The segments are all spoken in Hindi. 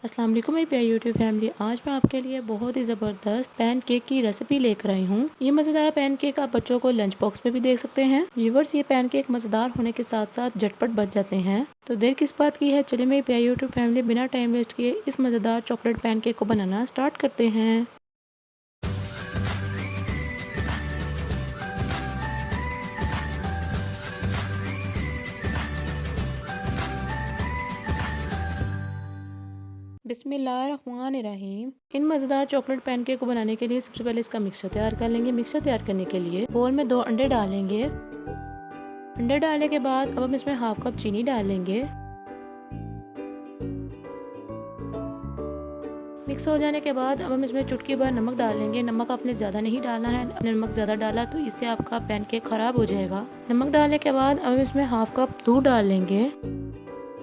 अस्सलाम वालेकुम मेरी प्यारी यूट्यूब फैमिली। आज मैं आपके लिए बहुत ही ज़बरदस्त पैन केक की रेसिपी लेकर आई हूँ। ये मज़ेदार पैन केक आप बच्चों को लंच बॉक्स में भी दे सकते हैं। व्यूवर्स, ये पैन केक मज़ेदार होने के साथ साथ झटपट बन जाते हैं। तो देर किस बात की है, चलिए मेरी प्यारी यूट्यूब फैमिली बिना टाइम वेस्ट किए इस मज़ेदार चॉकलेट पैन केक को बनाना स्टार्ट करते हैं। बिस्मिल्लाहिर्रहमानिर्रहीम। इन मज़ेदार चॉकलेट पैनकेक को बनाने के लिए सबसे पहले इसका मिक्सचर तैयार कर लेंगे। मिक्सचर तैयार करने के लिए बोल में 2 अंडे डालेंगे। अंडे डालने के बाद अब हम इसमें हाफ कप चीनी डालेंगे। मिक्स हो जाने के बाद अब हम इसमें चुटकी भर नमक डालेंगे। नमक आपने ज़्यादा नहीं डालना है, आपने नमक ज़्यादा डाला तो इससे आपका पैनकेक ख़राब हो जाएगा। नमक डालने के बाद अब हम इसमें हाफ कप दूध डालेंगे।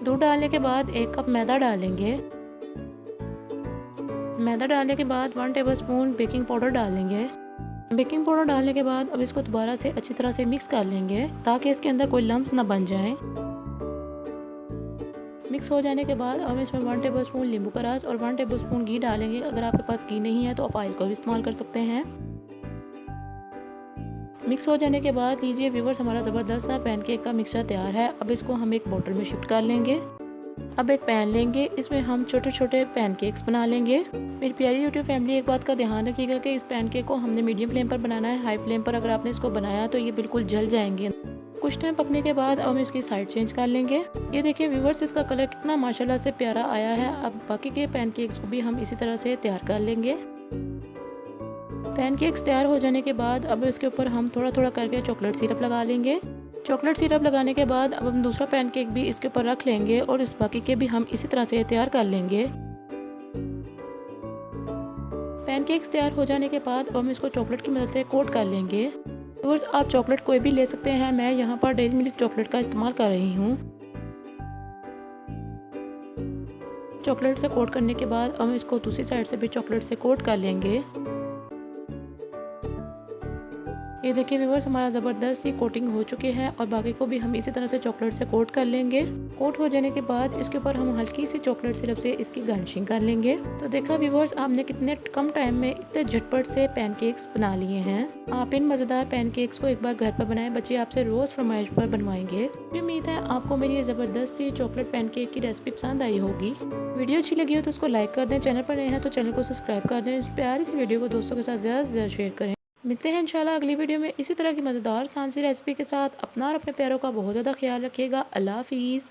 दूध डालने के बाद 1 कप मैदा डालेंगे। मैदा डालने के बाद 1 टेबलस्पून बेकिंग पाउडर डालेंगे। बेकिंग पाउडर डालने के बाद अब इसको दोबारा से अच्छी तरह से मिक्स कर लेंगे ताकि इसके अंदर कोई लम्स ना बन जाए। मिक्स हो जाने के बाद अब इसमें 1 टेबलस्पून नींबू का रस और 1 टेबलस्पून घी डालेंगे। अगर आपके पास घी नहीं है तो आप ऑयल का भी इस्तेमाल कर सकते हैं। मिक्स हो जाने के बाद लीजिए व्यूअर्स, हमारा ज़बरदस्त सा पैनकेक का मिक्सचर तैयार है। अब इसको हम एक बोतल में शिफ्ट कर लेंगे। अब एक पैन लेंगे, इसमें हम छोटे छोटे पैनकेक्स बना लेंगे। मेरी प्यारी यूट्यूब फैमिली, एक बात का ध्यान रखिएगा कि इस पैनकेक को हमने मीडियम फ्लेम पर बनाना है। हाई फ्लेम पर अगर आपने इसको बनाया तो ये बिल्कुल जल जाएंगे। कुछ टाइम पकने के बाद अब हम इसकी साइड चेंज कर लेंगे। ये देखिए व्यूवर्स, इसका कलर कितना माशाल्लाह से प्यारा आया है। अब बाकी के पैनकेक्स को भी हम इसी तरह से तैयार कर लेंगे। पैनकेक्स तैयार हो जाने के बाद अब इसके ऊपर हम थोड़ा थोड़ा करके चॉकलेट सिरप लगा लेंगे। चॉकलेट सिरप लगाने के बाद अब हम दूसरा पैनकेक भी इसके ऊपर रख लेंगे और इस बाकी के भी हम इसी तरह से तैयार कर लेंगे। पैनकेक्स तैयार हो जाने के बाद अब हम इसको चॉकलेट की मदद से कोट कर लेंगे। व्यूअर्स, आप चॉकलेट कोई भी ले सकते हैं, मैं यहाँ पर डेयरी मिल्क चॉकलेट का इस्तेमाल कर रही हूँ। चॉकलेट से कोट करने के बाद हम इसको दूसरी साइड से भी चॉकलेट से कोट कर लेंगे। ये देखिए व्यूअर्स, हमारा ज़बरदस्त सी कोटिंग हो चुकी है और बाकी को भी हम इसी तरह से चॉकलेट से कोट कर लेंगे। कोट हो जाने के बाद इसके ऊपर हम हल्की सी चॉकलेट सिरप से इसकी गार्निशिंग कर लेंगे। तो देखा व्यूअर्स, आपने कितने कम टाइम में इतने झटपट से पैनकेक्स बना लिए हैं। आप इन मज़ेदार पैनकेक्स को एक बार घर पर बनाएं, बच्चे आपसे रोज़ फरमाइश पर बनवाएंगे। उम्मीद है आपको मेरी ये ज़बरदस्त सी चॉकलेट पैनकेक की रेसिपी पसंद आई होगी। वीडियो अच्छी लगी हो तो उसको लाइक कर दें, चैनल पर नए हैं तो चैनल को सब्सक्राइब कर दें। इस प्यारी सी वीडियो को दोस्तों के साथ ज़्यादा से ज़्यादा शेयर करें। मिलते हैं इंशाल्लाह अगली वीडियो में इसी तरह की मज़ेदार सांसी रेसिपी के साथ। अपना और अपने प्यारों का बहुत ज़्यादा ख्याल रखिएगा। अल्लाह हाफिज़।